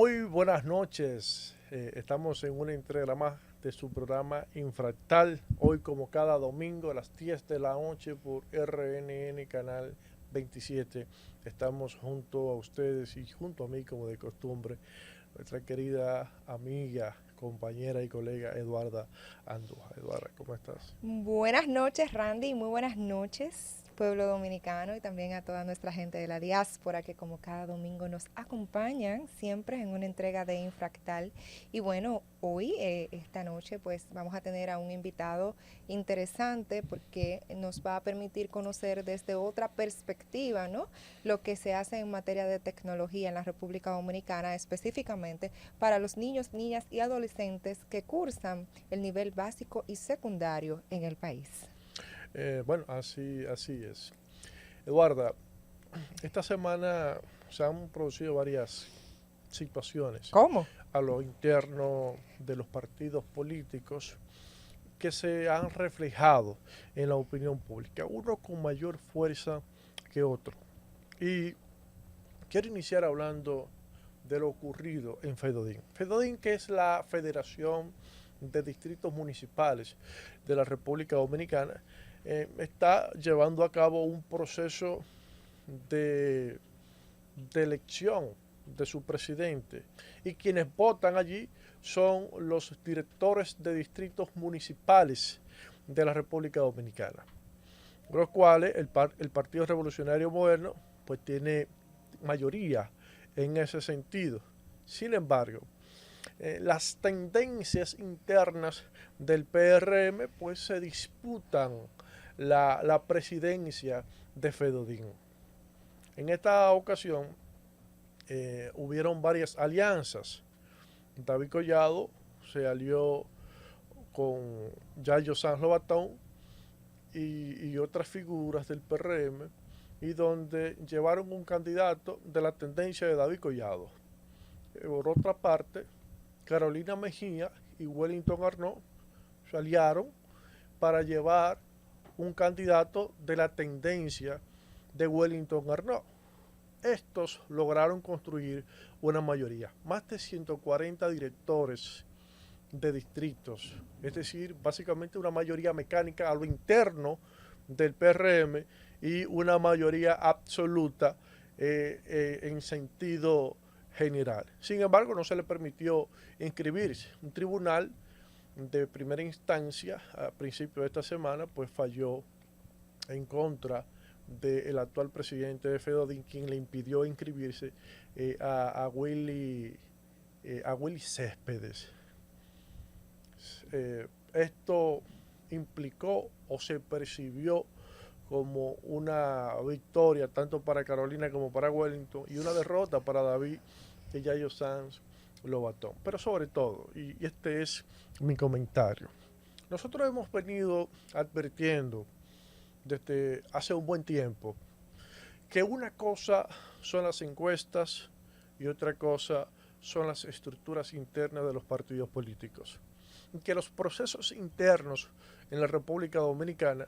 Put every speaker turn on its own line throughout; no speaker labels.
Muy buenas noches. Estamos en una entrega más de su programa Infractal. Hoy, como cada domingo, a las 10 de la noche por RNN Canal 27. Estamos junto a ustedes y junto a mí, como de costumbre, nuestra querida amiga, compañera y colega Eduarda Andújar. Eduarda, ¿cómo estás?
Buenas noches, Randy, muy buenas noches, pueblo dominicano, y también a toda nuestra gente de la diáspora que como cada domingo nos acompañan siempre en una entrega de Infractal. Y bueno, hoy, esta noche, pues vamos a tener a un invitado interesante porque nos va a permitir conocer desde otra perspectiva, ¿no?, lo que se hace en materia de tecnología en la República Dominicana, específicamente para los niños, niñas y adolescentes que cursan el nivel básico y secundario en el país.
Bueno, así es. Eduarda, esta semana se han producido varias situaciones
¿Cómo?
a lo interno de los partidos políticos que se han reflejado en la opinión pública, uno con mayor fuerza que otro. Y quiero iniciar hablando de lo ocurrido en FEDODIN. FEDODIN, que es la Federación de Distritos Municipales de la República Dominicana, está llevando a cabo un proceso de, de elección de su presidente, y quienes votan allí son los directores de distritos municipales de la República Dominicana, los cuales el Partido Revolucionario Moderno pues tiene mayoría en ese sentido. Sin embargo, las tendencias internas del PRM pues se disputan la presidencia de FEDODIN. En esta ocasión hubieron varias alianzas. David Collado se alió con Yayo Sanz Lobatón y otras figuras del PRM, y donde llevaron un candidato de la tendencia de David Collado. Por otra parte, Carolina Mejía y Wellington Arnaud se aliaron para llevar un candidato de la tendencia de Wellington Arnaud. Estos lograron construir una mayoría, más de 140 directores de distritos, es decir, básicamente una mayoría mecánica a lo interno del PRM y una mayoría absoluta en sentido general. Sin embargo, no se le permitió inscribirse. Un tribunal de primera instancia a principios de esta semana pues falló en contra del actual presidente de FEDODIN, quien le impidió inscribirse a Willy Céspedes. Esto implicó o se percibió como una victoria tanto para Carolina como para Wellington, y una derrota para David y Yayo Sanz Lobatón. Pero sobre todo, y este es mi comentario, nosotros hemos venido advirtiendo desde hace un buen tiempo que una cosa son las encuestas y otra cosa son las estructuras internas de los partidos políticos. Que los procesos internos en la República Dominicana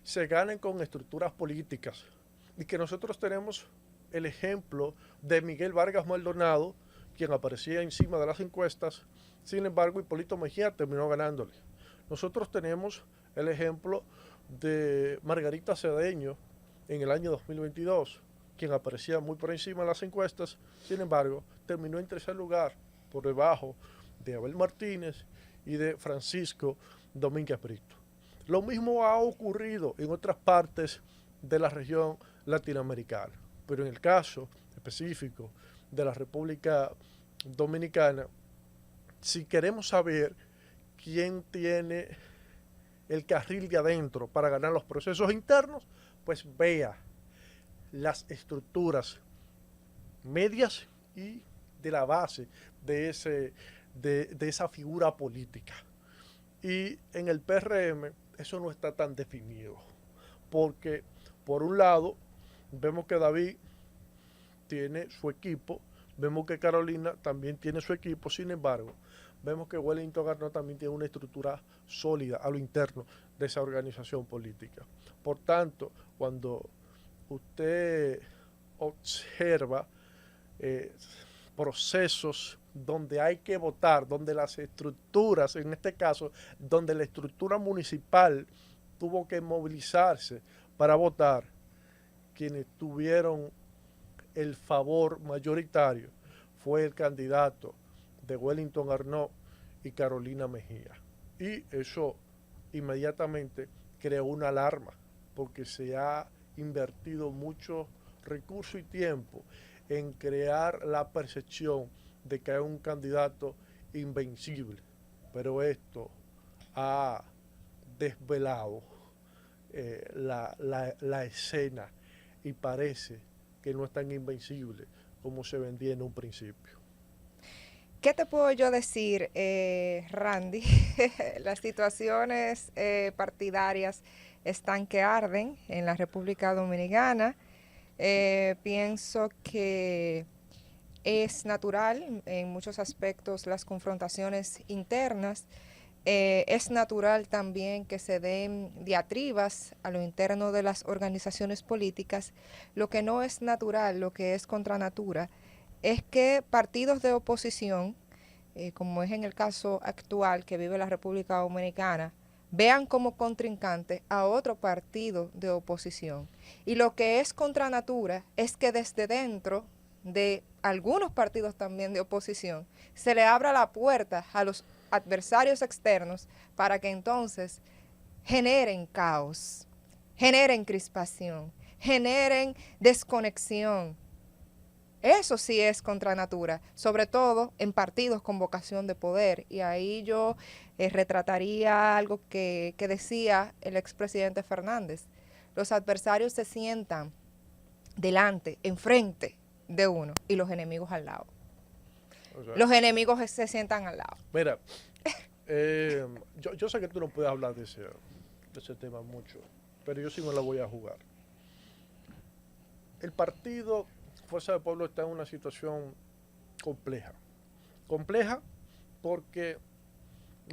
se ganan con estructuras políticas, y que nosotros tenemos el ejemplo de Miguel Vargas Maldonado, quien aparecía encima de las encuestas. Sin embargo, Hipólito Mejía terminó ganándole. Nosotros tenemos el ejemplo de Margarita Cedeño en el año 2022, quien aparecía muy por encima de las encuestas. Sin embargo, terminó en tercer lugar, por debajo de Abel Martínez y de Francisco Domínguez Brito. Lo mismo ha ocurrido en otras partes de la región latinoamericana, pero en el caso específico de la República Dominicana, si queremos saber quién tiene el carril de adentro para ganar los procesos internos, pues vea las estructuras medias y de la base de esa figura política. Y en el PRM eso no está tan definido, porque por un lado vemos que David tiene su equipo, vemos que Carolina también tiene su equipo. Sin embargo, vemos que Wellington Arnaud también tiene una estructura sólida a lo interno de esa organización política. Por tanto, cuando usted observa procesos donde hay que votar, donde las estructuras, en este caso, donde la estructura municipal tuvo que movilizarse para votar, quienes tuvieron el favor mayoritario fue el candidato de Wellington Arnaud y Carolina Mejía. Y eso inmediatamente creó una alarma, porque se ha invertido mucho recurso y tiempo en crear la percepción de que hay un candidato invencible. Pero esto ha desvelado la escena y parece que no es tan invencible como se vendía en un principio.
¿Qué te puedo yo decir, Randy? Las situaciones partidarias están que arden en la República Dominicana. Pienso que es natural en muchos aspectos las confrontaciones internas. Es natural también que se den diatribas a lo interno de las organizaciones políticas. Lo que no es natural, lo que es contra natura, es que partidos de oposición, como es en el caso actual que vive la República Dominicana, vean como contrincante a otro partido de oposición. Y lo que es contra natura es que desde dentro de algunos partidos también de oposición se le abra la puerta a los adversarios externos para que entonces generen caos, generen crispación, generen desconexión. Eso sí es contra natura, sobre todo en partidos con vocación de poder. Y ahí yo retrataría algo que decía el expresidente Fernández. Los adversarios se sientan delante, enfrente de uno y los enemigos al lado. O sea, los enemigos se sientan al lado.
Mira, yo sé que tú no puedes hablar de ese tema mucho, pero yo sí me la voy a jugar. El partido Fuerza del Pueblo está en una situación compleja. Compleja porque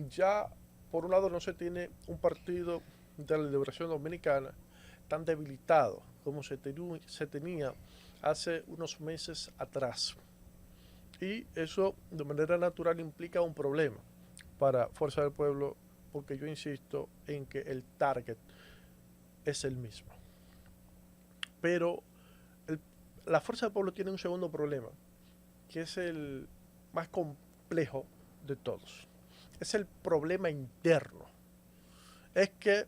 ya, por un lado, no se tiene un partido de la Liberación Dominicana tan debilitado como se tenía hace unos meses atrás. Y eso, de manera natural, implica un problema para Fuerza del Pueblo, porque yo insisto en que el target es el mismo. Pero la Fuerza del Pueblo tiene un segundo problema, que es el más complejo de todos. Es el problema interno. Es que,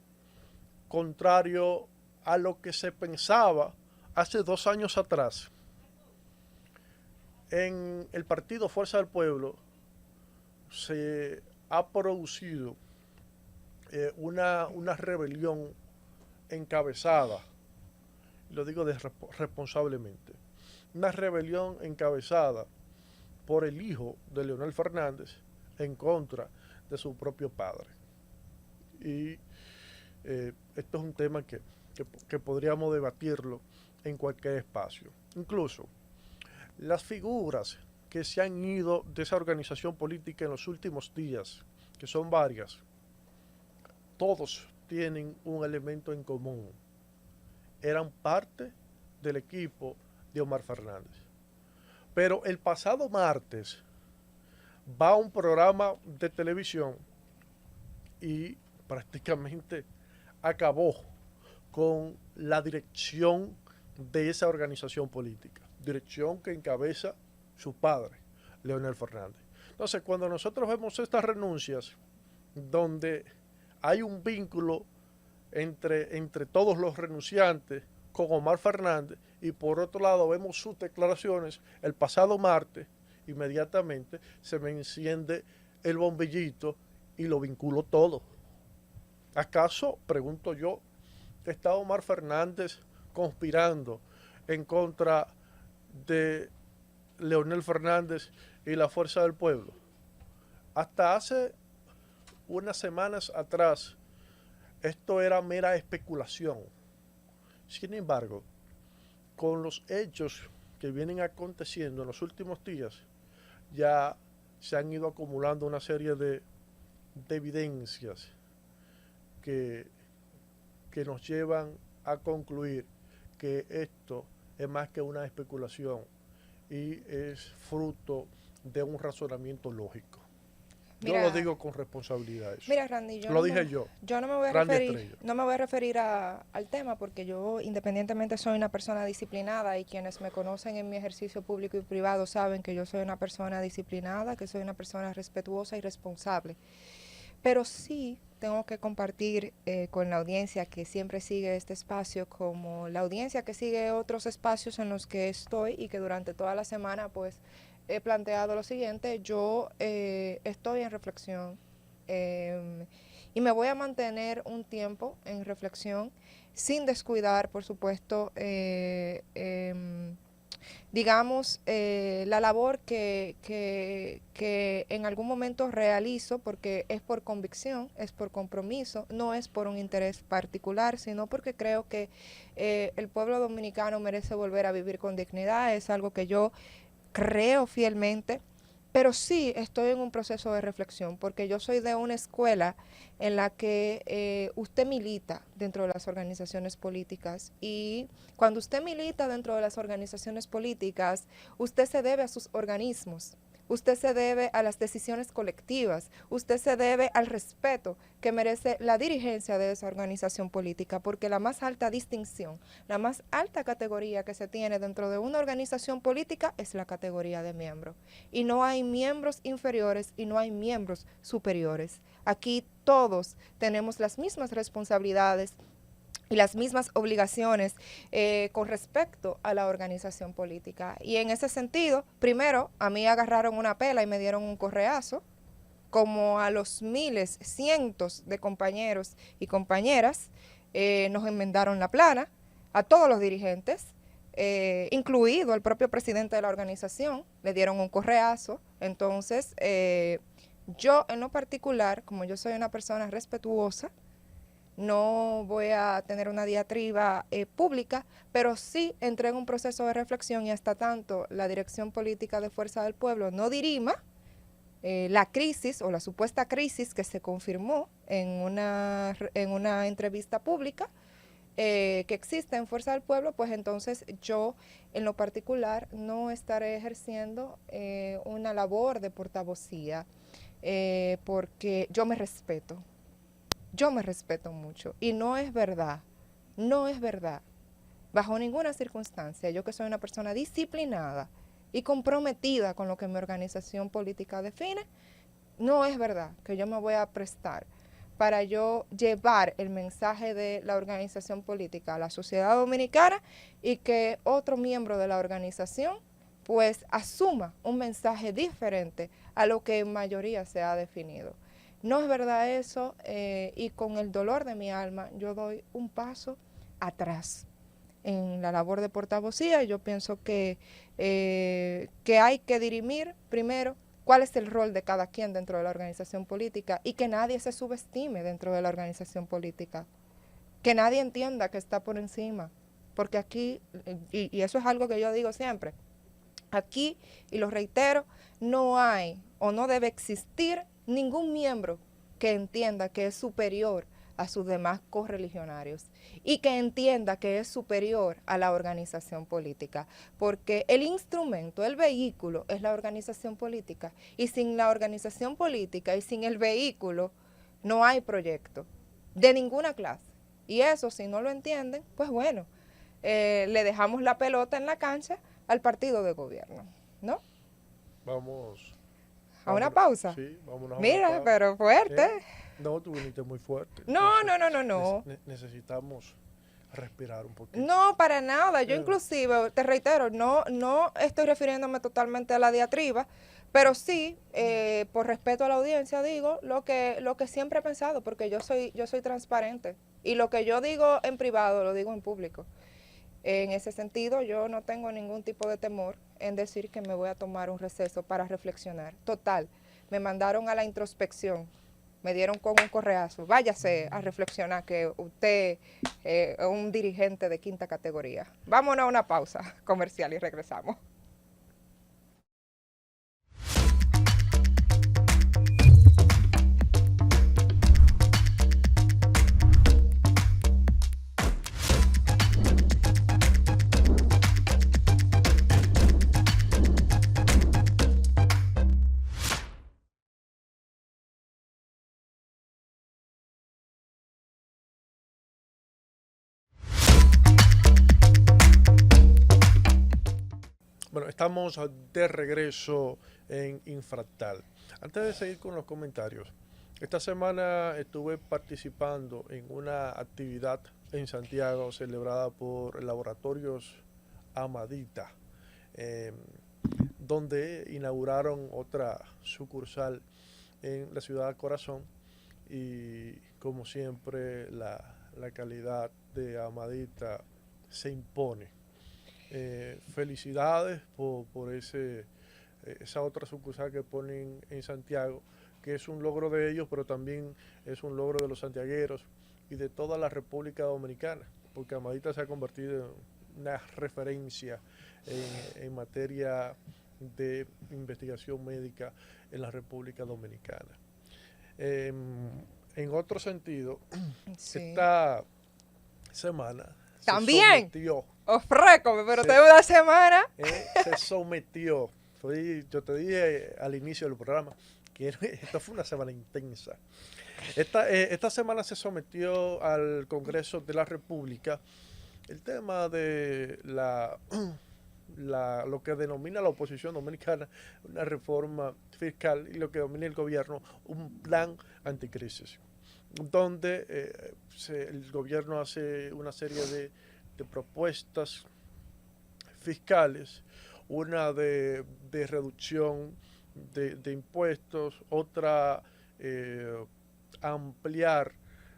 contrario a lo que se pensaba hace 2 años atrás, en el partido Fuerza del Pueblo se ha producido una rebelión encabezada, lo digo responsablemente, una rebelión encabezada por el hijo de Leonel Fernández en contra de su propio padre. Y esto es un tema que podríamos debatirlo en cualquier espacio. Incluso las figuras que se han ido de esa organización política en los últimos días, que son varias, todos tienen un elemento en común. Eran parte del equipo de Omar Fernández. Pero el pasado martes va a un programa de televisión y prácticamente acabó con la dirección de esa organización política, dirección que encabeza su padre, Leonel Fernández. Entonces, cuando nosotros vemos estas renuncias, donde hay un vínculo entre todos los renunciantes con Omar Fernández, y por otro lado vemos sus declaraciones el pasado martes, inmediatamente se me enciende el bombillito y lo vinculo todo. ¿Acaso, pregunto yo, está Omar Fernández conspirando en contra de Leonel Fernández y la Fuerza del Pueblo? Hasta hace unas semanas atrás esto era mera especulación. Sin embargo, con los hechos que vienen aconteciendo en los últimos días, ya se han ido acumulando una serie de evidencias que nos llevan a concluir que esto es más que una especulación y es fruto de un razonamiento lógico. Yo
Mira,
lo digo con responsabilidad eso.
mira, Randy,
Lo dije yo,
yo no me voy a
Randy
referir,
Estrella.
no me voy a referir al tema porque yo independientemente soy una persona disciplinada y quienes me conocen en mi ejercicio público y privado saben que yo soy una persona disciplinada, que soy una persona respetuosa y responsable. Pero sí tengo que compartir con la audiencia que siempre sigue este espacio, como la audiencia que sigue otros espacios en los que estoy y que durante toda la semana pues he planteado lo siguiente. Yo estoy en reflexión y me voy a mantener un tiempo en reflexión sin descuidar, por supuesto, digamos, la labor que en algún momento realizo, porque es por convicción, es por compromiso, no es por un interés particular, sino porque creo que el pueblo dominicano merece volver a vivir con dignidad, es algo que yo creo fielmente. Pero sí estoy en un proceso de reflexión, porque yo soy de una escuela en la que usted milita dentro de las organizaciones políticas, y cuando usted milita dentro de las organizaciones políticas, usted se debe a sus organismos, usted se debe a las decisiones colectivas, usted se debe al respeto que merece la dirigencia de esa organización política, porque la más alta distinción, la más alta categoría que se tiene dentro de una organización política es la categoría de miembro. Y no hay miembros inferiores y no hay miembros superiores. Aquí todos tenemos las mismas responsabilidades y las mismas obligaciones con respecto a la organización política. Y en ese sentido, primero, a mí agarraron una pela y me dieron un correazo, como a los miles, cientos de compañeros y compañeras nos enmendaron la plana, a todos los dirigentes, incluido el propio presidente de la organización, le dieron un correazo. Entonces, yo en lo particular, como yo soy una persona respetuosa, no voy a tener una diatriba pública, pero sí entré en un proceso de reflexión, y hasta tanto la dirección política de Fuerza del Pueblo no dirima la crisis o la supuesta crisis que se confirmó en una entrevista pública que existe en Fuerza del Pueblo, pues entonces yo en lo particular no estaré ejerciendo una labor de portavocía porque yo me respeto. Yo me respeto mucho y no es verdad, bajo ninguna circunstancia, yo que soy una persona disciplinada y comprometida con lo que mi organización política define, no es verdad que yo me voy a prestar para yo llevar el mensaje de la organización política a la sociedad dominicana y que otro miembro de la organización pues asuma un mensaje diferente a lo que en mayoría se ha definido. No es verdad eso, y con el dolor de mi alma yo doy un paso atrás en la labor de portavocía. Yo pienso que hay que dirimir primero cuál es el rol de cada quien dentro de la organización política y que nadie se subestime dentro de la organización política, que nadie entienda que está por encima, porque aquí, y eso es algo que yo digo siempre, aquí, y lo reitero, no hay o no debe existir ningún miembro que entienda que es superior a sus demás correligionarios y que entienda que es superior a la organización política, porque el instrumento, el vehículo es la organización política, y sin la organización política y sin el vehículo no hay proyecto de ninguna clase. Y eso, si no lo entienden, pues bueno, le dejamos la pelota en la cancha al partido de gobierno, ¿no?
Vamos
¿A una pausa?
Sí, vámonos a
Mira,
una pausa.
pero fuerte.
No, tú viniste muy fuerte.
No,
Entonces,
no.
Necesitamos respirar un poquito.
No, para nada. Yo inclusive, te reitero, no estoy refiriéndome totalmente a la diatriba, pero sí, por respeto a la audiencia, digo lo que siempre he pensado, porque yo soy transparente. Y lo que yo digo en privado, lo digo en público. En ese sentido, yo no tengo ningún tipo de temor en decir que me voy a tomar un receso para reflexionar. Total, me mandaron a la introspección, me dieron con un correazo. Váyase a reflexionar que usted es un dirigente de quinta categoría. Vámonos a una pausa comercial y regresamos.
Bueno, estamos de regreso en Infractal. Antes de seguir con los comentarios, esta semana estuve participando en una actividad en Santiago celebrada por Laboratorios Amadita, eh, donde inauguraron otra sucursal en la ciudad de Corazón y como siempre la calidad de Amadita se impone. Felicidades por esa otra sucursal que ponen en Santiago, que es un logro de ellos, pero también es un logro de los santiagueros y de toda la República Dominicana, porque Amadita se ha convertido en una referencia en materia de investigación médica en la República Dominicana. En otro sentido,
Sí.
esta semana se
También,
sometió
ofrécome, pero
se,
tengo una semana.
se sometió. Yo te dije al inicio del programa que esta fue una semana intensa. Esta semana se sometió al Congreso de la República el tema de lo que denomina la oposición dominicana una reforma fiscal y lo que domina el gobierno un plan anticrisis, donde el gobierno hace una serie de propuestas fiscales, una de reducción de impuestos, otra ampliar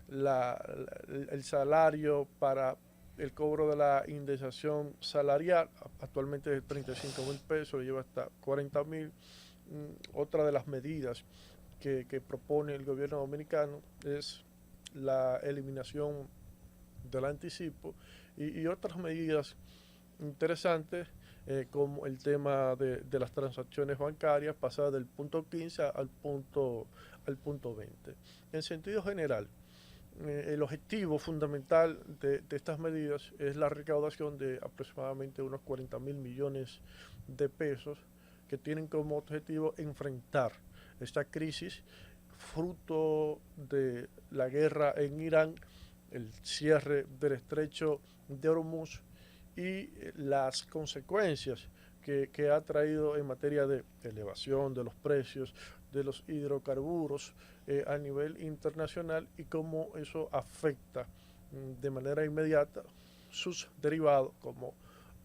el salario para el cobro de la indemnización salarial, actualmente es de 35,000 pesos, lleva hasta 40,000. Otra de las medidas que propone el gobierno dominicano es la eliminación del anticipo y otras medidas interesantes como el tema de las transacciones bancarias pasadas del punto 15 al punto 20. En sentido general, el objetivo fundamental de estas medidas es la recaudación de aproximadamente unos 40,000 millones de pesos que tienen como objetivo enfrentar esta crisis fruto de la guerra en Irán, el cierre del estrecho de Hormuz y las consecuencias que ha traído en materia de elevación de los precios de los hidrocarburos a nivel internacional y cómo eso afecta de manera inmediata sus derivados como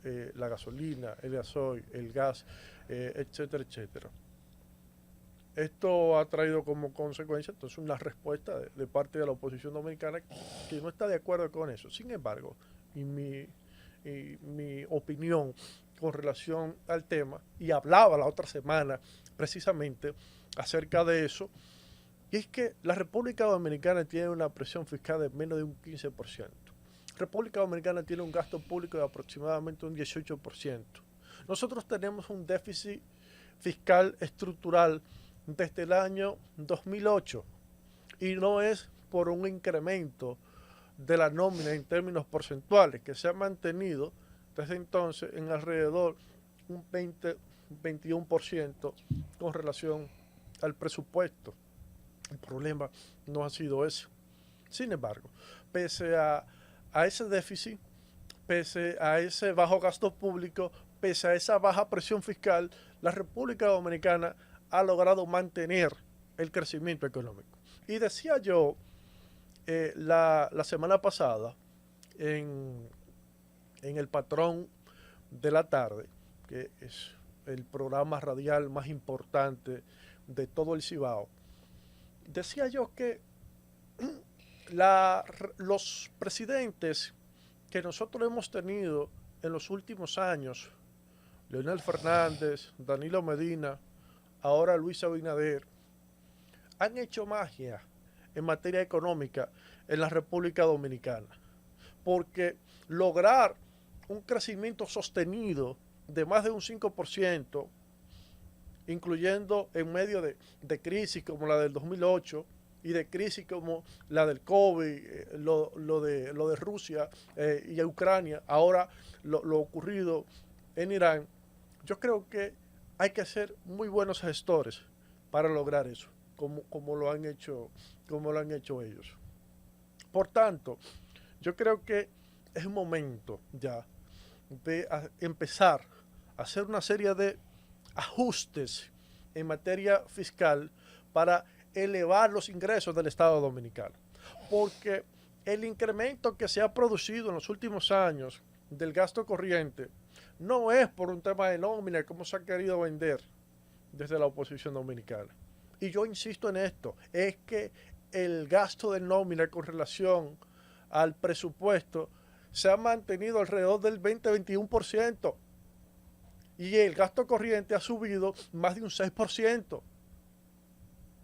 la gasolina, el gasoil, el gas, etcétera, etcétera. Esto ha traído como consecuencia entonces una respuesta de parte de la oposición dominicana que no está de acuerdo con eso. Sin embargo, y mi opinión con relación al tema, y hablaba la otra semana precisamente acerca de eso, y es que la República Dominicana tiene una presión fiscal de menos de un 15%. República Dominicana tiene un gasto público de aproximadamente un 18%. Nosotros tenemos un déficit fiscal estructural desde el año 2008 y no es por un incremento de la nómina en términos porcentuales que se ha mantenido desde entonces en alrededor un 20-21% con relación al presupuesto. El problema no ha sido eso. Sin embargo, pese a ese déficit, pese a ese bajo gasto público, pese a esa baja presión fiscal, la República Dominicana ha logrado mantener el crecimiento económico. Y decía yo la semana pasada en el Patrón de la Tarde, que es el programa radial más importante de todo el Cibao, decía yo que los presidentes que nosotros hemos tenido en los últimos años, Leonel Fernández, Danilo Medina, ahora Luis Abinader, han hecho magia en materia económica en la República Dominicana. Porque lograr un crecimiento sostenido de más de un 5%, incluyendo en medio de crisis como la del 2008 y de crisis como la del COVID, lo de Rusia y Ucrania, ahora lo ocurrido en Irán, yo creo que hay que ser muy buenos gestores para lograr eso, como lo han hecho ellos. Por tanto, yo creo que es momento ya de empezar hacer una serie de ajustes en materia fiscal para elevar los ingresos del Estado Dominicano. Porque el incremento que se ha producido en los últimos años del gasto corriente no es por un tema de nómina como se ha querido vender desde la oposición dominicana. Y yo insisto en esto, es que el gasto de nómina con relación al presupuesto se ha mantenido alrededor del 20-21% y el gasto corriente ha subido más de un 6%.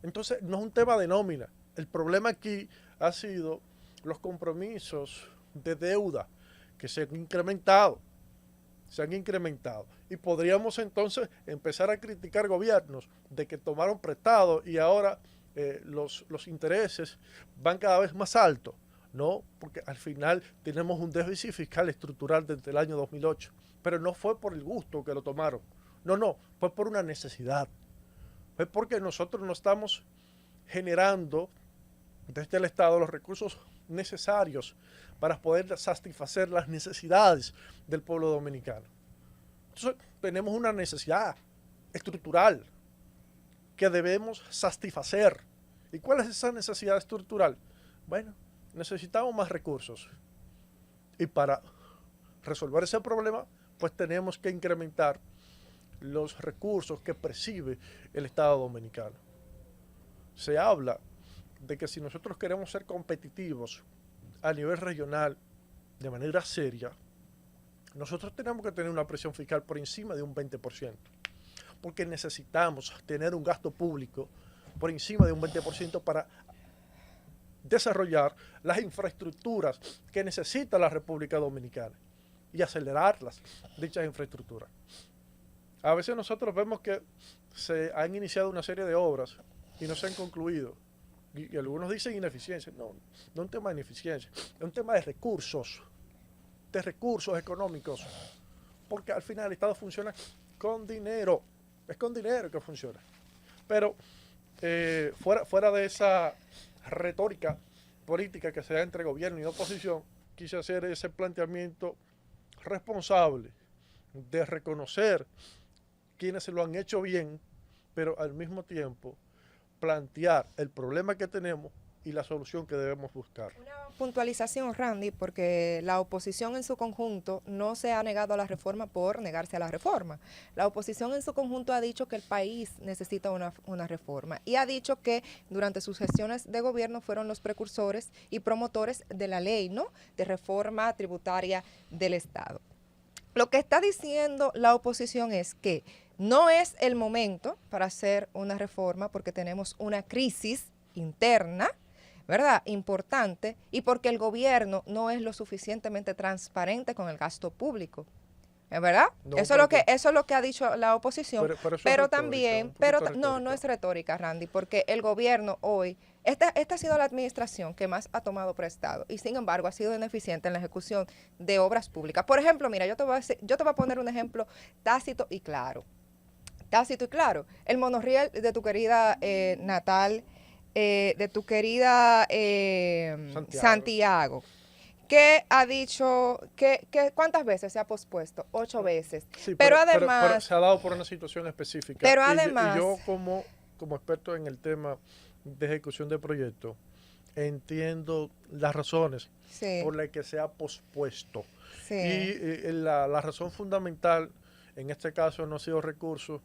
Entonces no es un tema de nómina. El problema aquí ha sido los compromisos de deuda que se han incrementado. Y podríamos entonces empezar a criticar gobiernos de que tomaron prestado y ahora los intereses van cada vez más altos. No, porque al final tenemos un déficit fiscal estructural desde el año 2008, pero no fue por el gusto que lo tomaron. No, fue por una necesidad. Fue porque nosotros no estamos generando desde el Estado los recursos necesarios para poder satisfacer las necesidades del pueblo dominicano. Entonces, tenemos una necesidad estructural que debemos satisfacer. ¿Y cuál es esa necesidad estructural? Bueno, necesitamos más recursos. Y para resolver ese problema, pues tenemos que incrementar los recursos que percibe el Estado dominicano. Se habla de que si nosotros queremos ser competitivos a nivel regional de manera seria, nosotros tenemos que tener una presión fiscal por encima de un 20%, porque necesitamos tener un gasto público por encima de un 20% para desarrollar las infraestructuras que necesita la República Dominicana y acelerarlas, dichas infraestructuras. A veces nosotros vemos que se han iniciado una serie de obras y no se han concluido. Y algunos dicen ineficiencia. No es un tema de ineficiencia, es un tema de recursos económicos. Porque al final el Estado funciona con dinero. Es con dinero que funciona. Pero fuera de esa retórica política que se da entre gobierno y oposición, quise hacer ese planteamiento responsable de reconocer quienes se lo han hecho bien, pero al mismo tiempo plantear el problema que tenemos y la solución que debemos buscar.
Una puntualización, Randy, porque la oposición en su conjunto no se ha negado a la reforma por negarse a la reforma. La oposición en su conjunto ha dicho que el país necesita una reforma y ha dicho que durante sus gestiones de gobierno fueron los precursores y promotores de la ley, ¿no?, de reforma tributaria del Estado. Lo que está diciendo la oposición es que no es el momento para hacer una reforma porque tenemos una crisis interna, ¿verdad?, importante, y porque el gobierno no es lo suficientemente transparente con el gasto público. ¿Es verdad?
No,
eso es lo que ha dicho la oposición, pero también, no es retórica, Randy, porque el gobierno hoy, esta ha sido la administración que más ha tomado prestado y sin embargo ha sido ineficiente en la ejecución de obras públicas. Por ejemplo, mira, yo te voy a poner un ejemplo tácito y claro. El monorriel de tu querida natal, de tu querida Santiago, que ha dicho que ¿cuántas veces se ha pospuesto? 8 veces.
Sí,
pero además...
Pero se ha dado por una situación específica.
Pero además...
Y yo como experto en el tema de ejecución de proyectos, entiendo las razones por las que se ha pospuesto.
Sí.
Y la razón fundamental, en este caso, no ha sido recursos,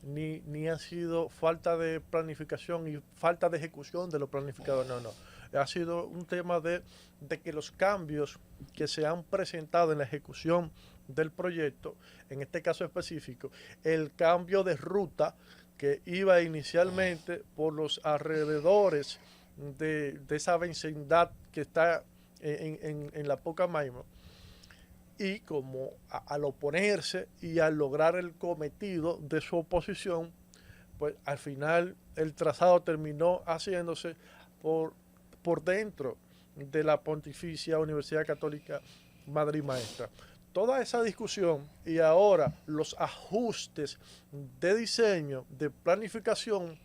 ni ha sido falta de planificación y falta de ejecución de lo planificado. No. Ha sido un tema de que los cambios que se han presentado en la ejecución del proyecto, en este caso específico, el cambio de ruta que iba inicialmente por los alrededores de esa vecindad que está en la Pucamaima, y como al oponerse y al lograr el cometido de su oposición, pues al final el trazado terminó haciéndose por dentro de la Pontificia Universidad Católica Madre Maestra. Toda esa discusión y ahora los ajustes de diseño, de planificación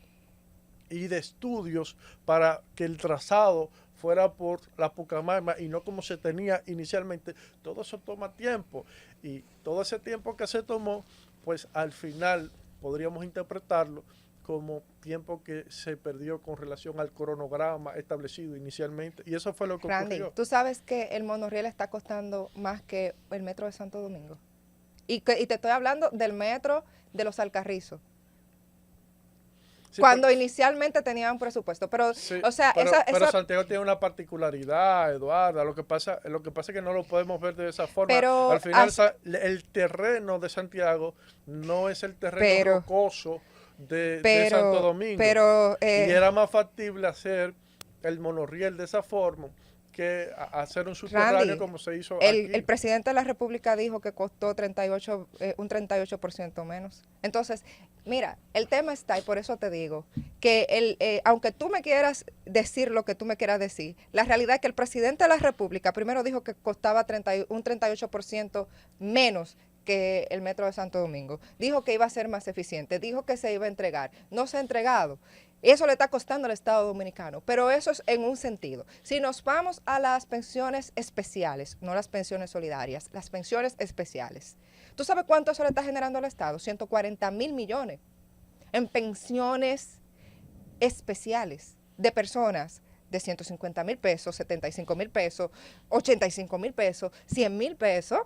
y de estudios para que el trazado fuera por la Pucamaima y no como se tenía inicialmente, todo eso toma tiempo. Y todo ese tiempo que se tomó, pues al final podríamos interpretarlo como tiempo que se perdió con relación al cronograma establecido inicialmente. Y eso fue lo que
Randy,
ocurrió.
¿tú sabes que el monorriel está costando más que el metro de Santo Domingo? Y te estoy hablando del metro de los Alcarrizos.
Sí,
Cuando inicialmente tenían un presupuesto. Pero,
sí,
o sea,
pero Santiago tiene una particularidad, Eduardo. Lo que pasa es que no lo podemos ver de esa forma.
pero,
Al final, el terreno de Santiago no es el terreno
pero,
rocoso de Santo
pero,
Domingo.
pero,
Y era más factible hacer el monorriel de esa forma que hacer un subterráneo
Randy,
como se hizo
el
aquí.
presidente de la República dijo que costó 38, un 38% menos. Entonces, mira, el tema está, y por eso te digo, que aunque tú me quieras decir lo que tú me quieras decir, la realidad es que el presidente de la República primero dijo que costaba un 38% menos que el metro de Santo Domingo. Dijo que iba a ser más eficiente, dijo que se iba a entregar. No se ha entregado. Eso le está costando al Estado Dominicano, pero eso es en un sentido. Si nos vamos a las pensiones especiales, no las pensiones solidarias, las pensiones especiales, ¿tú sabes cuánto eso le está generando al Estado? 140.000 millones en pensiones especiales de personas de 150.000 pesos, 75.000 pesos, 85.000 pesos, 100.000 pesos.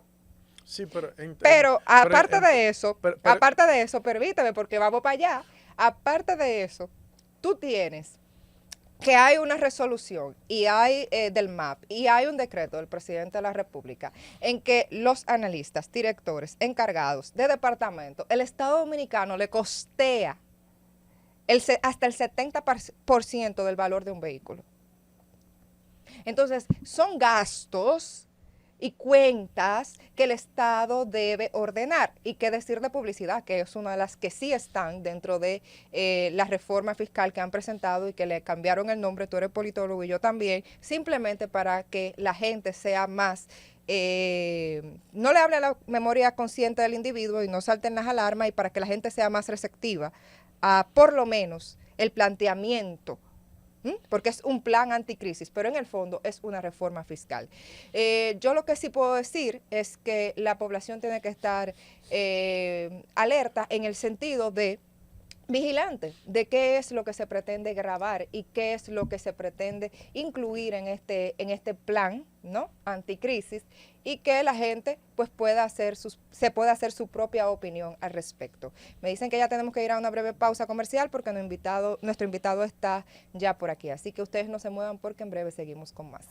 Sí,
Pero
pero-
aparte de eso, permíteme porque vamos para allá, aparte de eso, tú tienes que hay una resolución y hay del MAP y hay un decreto del presidente de la República en que los analistas, directores, encargados de departamento, el Estado Dominicano le costea hasta el 70% del valor de un vehículo. Entonces, son gastos y cuentas que el Estado debe ordenar. Y qué decir de publicidad, que es una de las que sí están dentro de la reforma fiscal que han presentado y que le cambiaron el nombre, tú eres politólogo y yo también, simplemente para que la gente sea más, no le hable a la memoria consciente del individuo y no salten las alarmas, y para que la gente sea más receptiva a por lo menos el planteamiento, porque es un plan anticrisis, pero en el fondo es una reforma fiscal. Yo lo que sí puedo decir es que la población tiene que estar alerta en el sentido de vigilante de qué es lo que se pretende grabar y qué es lo que se pretende incluir en este plan, ¿no?, anticrisis, y que la gente pues se pueda hacer su propia opinión al respecto. Me dicen que ya tenemos que ir a una breve pausa comercial porque nuestro invitado está ya por aquí, así que ustedes no se muevan porque en breve seguimos con más.